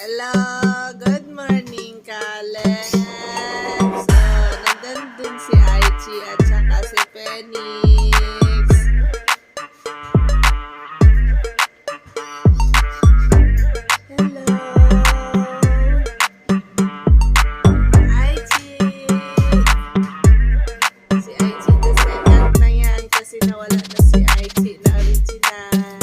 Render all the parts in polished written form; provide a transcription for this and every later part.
Hello, good morning, Kalex. Nandun si Aichi at saka si Phoenix. Hello, Aichi. Si Aichi the second na yan kasi nawala na si Aichi na original.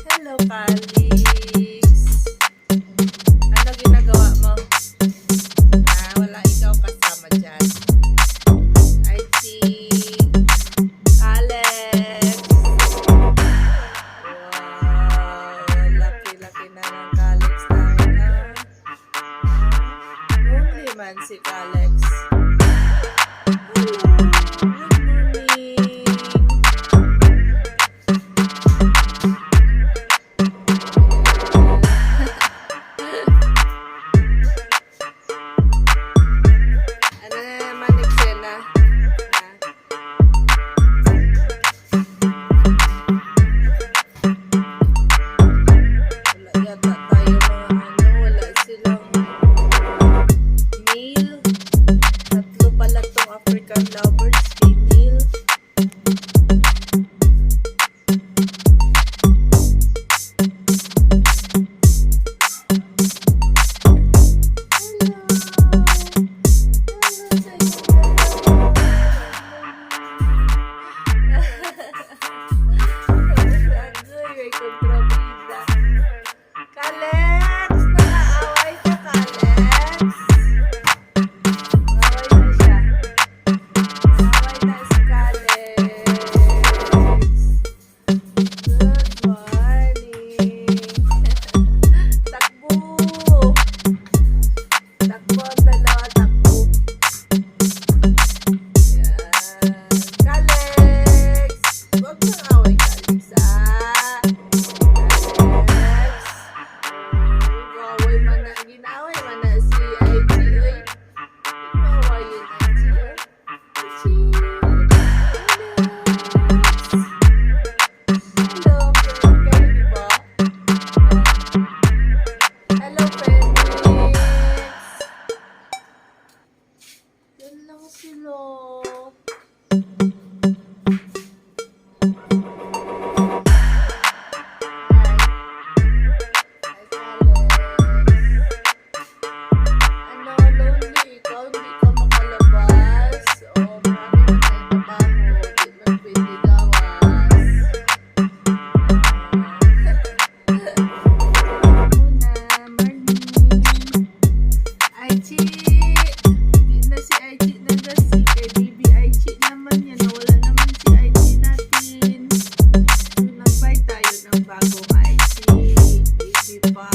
Hello, Kalex. Ano ginagawa mo? Wala ikaw kasama dyan. I see. Alex. Wow. Laki-laki na ng Alex tayo. Lonely man si Alex. Hello. Good morning. Ano na naman eksena? Wala yata tayo wala silang male. Tatlo pala tong African lovers, female. May kontrabida. Kalex! Nakaaway ka, Kalex! Away na siya. Away na si Kalex. Good morning. Takbo! Takbo ang dalawa, takbo. Yan. Kalex! Huwag kang away, Kalex, ah! Alex. Gaway man na, ginaway man na si IG, oy. Gaway yun, IG, oy. IG. Alex. Hello, kayo, diba? Hello, Phoenix. Yan lang sila. Ano, lonely ikaw, hindi ka makalabas. O, marami na tayong trabaho, di ba pwede gawas. Muna, morning. Aichi! Di na si Aichi nagasi, kay baby Aichi naman yan. Nawala naman si Aichi natin. So, nag-buy tayo ng bagong Aichi. Baby pa.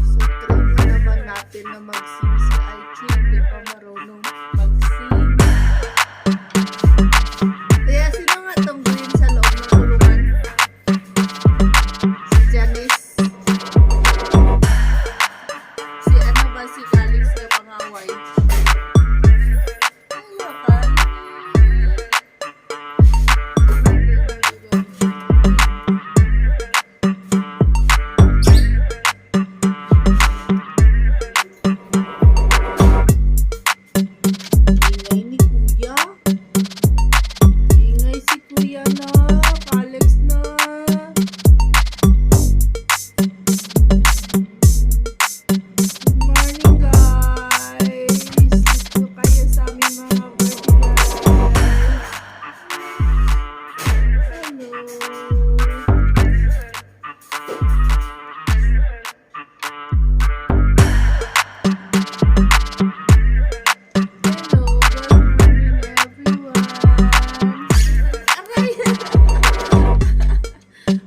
So, try na naman natin na mag-sing si Aichi. Hindi pa marunong mag-sing. Kaya sino nga tong green sa loob ng kulungan? Si Janice. Si ano ba si Calix na pangaway? Hello, Calix. Ingay ni Kuya. Ingay si Kuya na. Alex na. Good morning, guys. Dito kayo sa aming mga birthday guys. Hello. Hello, good morning everyone. Aray!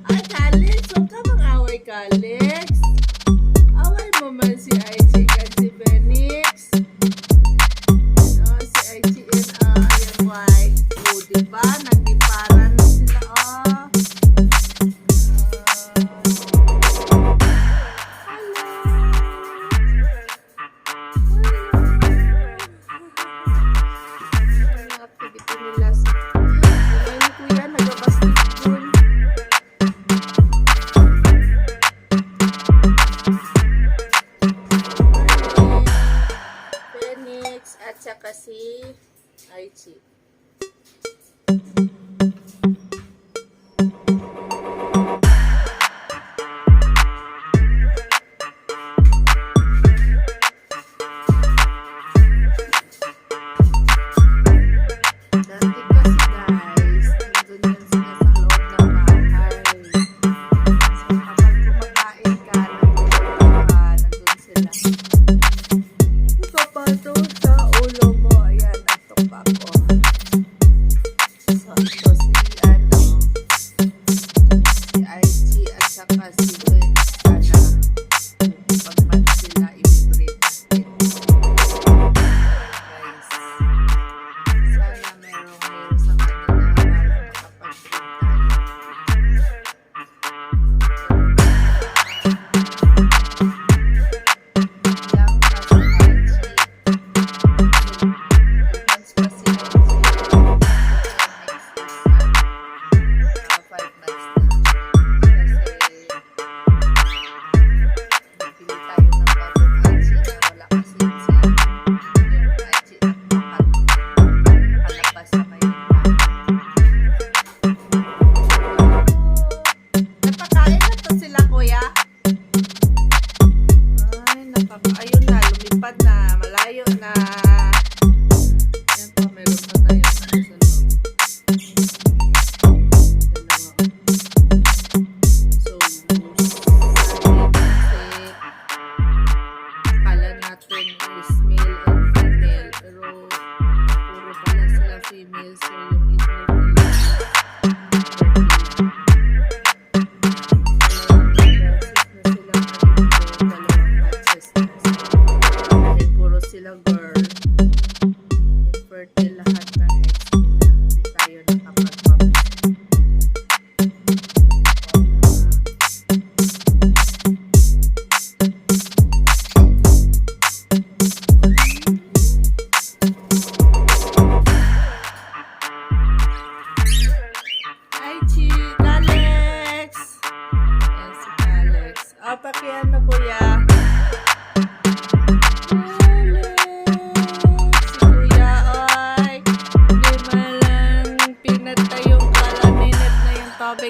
Ay, Kalex, huwag ka mang-away, Kalex. Away mo man si Aichi at si Phoenix. Ano, si Aichi and yung white. O, diba? Nagdiparan na sila, oh. Hello. Hello. Ang activity nila sa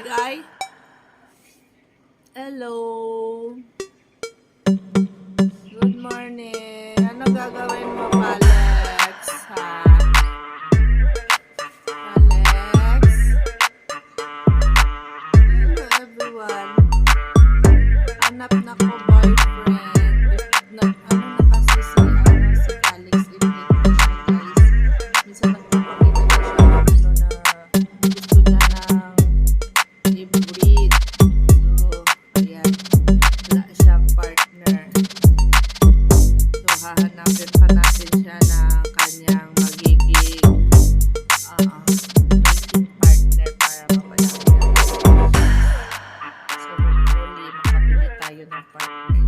Ay? Hello. Good morning. Ano gagawin mo, Alex? Ha? Alex? Hello, everyone. Hanap na ko boyfriend. Ano na kasi si Alex invitation, guys. Minsan nagpapakita ko siya ng gusto niya ng i-breed. So, ayan. Wala siyang partner. So, hahanapin pa natin siya ng kanyang magiging mating partner para mapadami natin. So, hopefully, makabili tayo ng partner.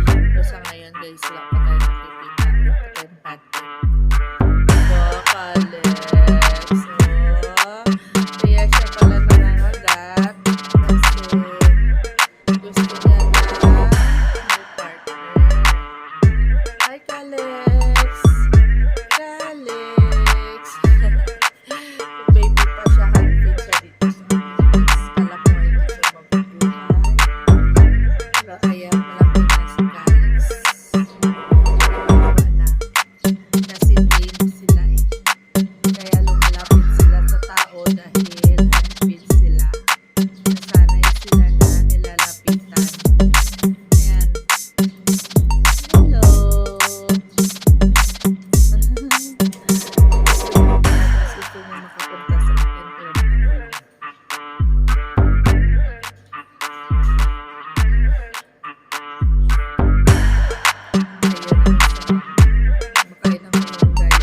Pero sa ngayon, guys, wala pa tayo nakikita. Wala pa tayong partner. Alex. So, kaya siya pala nangangagat kasi gusto niya na may partner. Hi, Alex. Alex. Baby pa siya, handpin siya dito sa Alex. Kala ko hindi siya mabubuhay. Pero ayan, malapit na si Alex. Wala na. Kasi team sila eh. Kaya lumalapit sila sa tao dahil handpin sila. Nasanay sila na nilalapitan. Ayan. Hello. Gusto mo makapunta sa akin. Makain ng malunggay.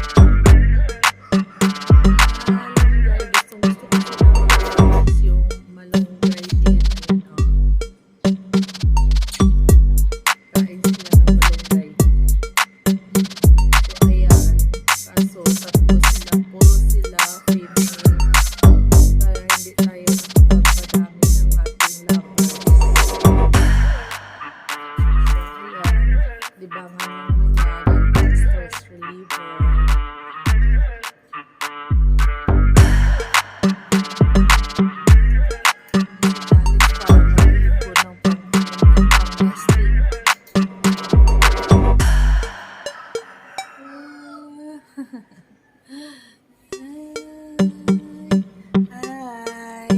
Malunggay. Gusto ko sila yung malunggay din. Ayan o. Kain sila ng malunggay. So ayan. Kaso tatlo sila. Puro sila female. Kaya hindi tayo nakapagpadami ng ating lapos. So ayan. Libangan lang muna ng stress reliever. Alex para mag-iipon ng pang-nesting. Hi.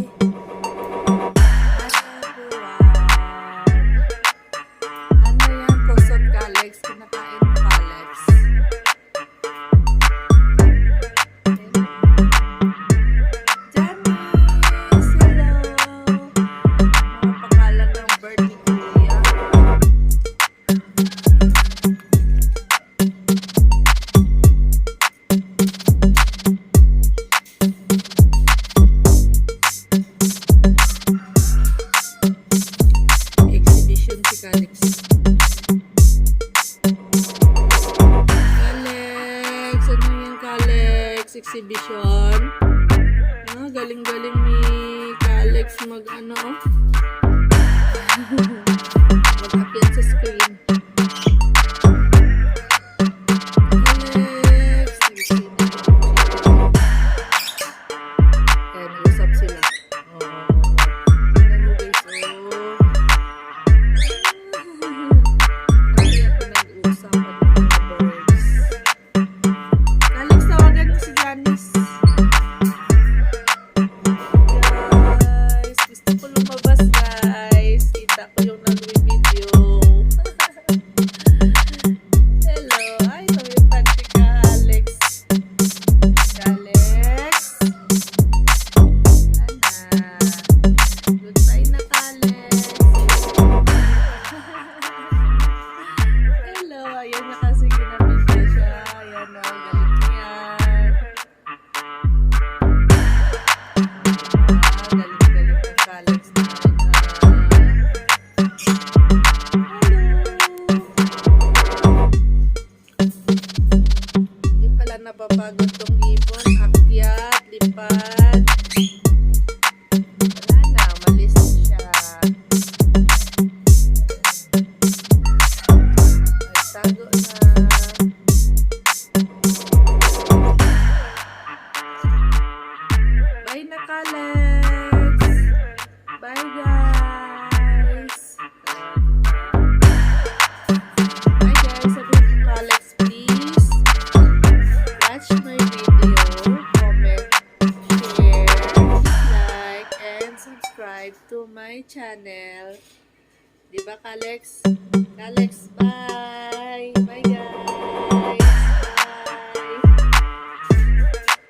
Ano yan? Kusot ka, Alex. Kinakain mo ka, Alex. Janice! Hello! Mga pangalan ng bird ni Kuya. Exhibition si Alex. Alex! Ano yan, Alex? Exhibition? Galing-galing ni Alex mag-ano. Mag-appear sa screen. Alex! Kaya nag-usap sila. Tingnan mo guys, Kaya pinag-uusapan ng mga birds. Alex, tawagan mo si Janice. Guys, gusto ko lumabas, guys. Kita ko yung nag-video. Hello. Ay, lumipad si Alex. Alex. Ana. Goodbye na, Alex. Hello. Ayan na kasi ginamit siya. Ayan o. Galing yan. Galing-galing ng Alex na. Hindi pala napapagod tong ibon. Akyat, lipad. Wala na, umalis na siya. Nagtago na. Bye na, Alex. subscribe to my channel. Diba, Kalex? Kalex, bye!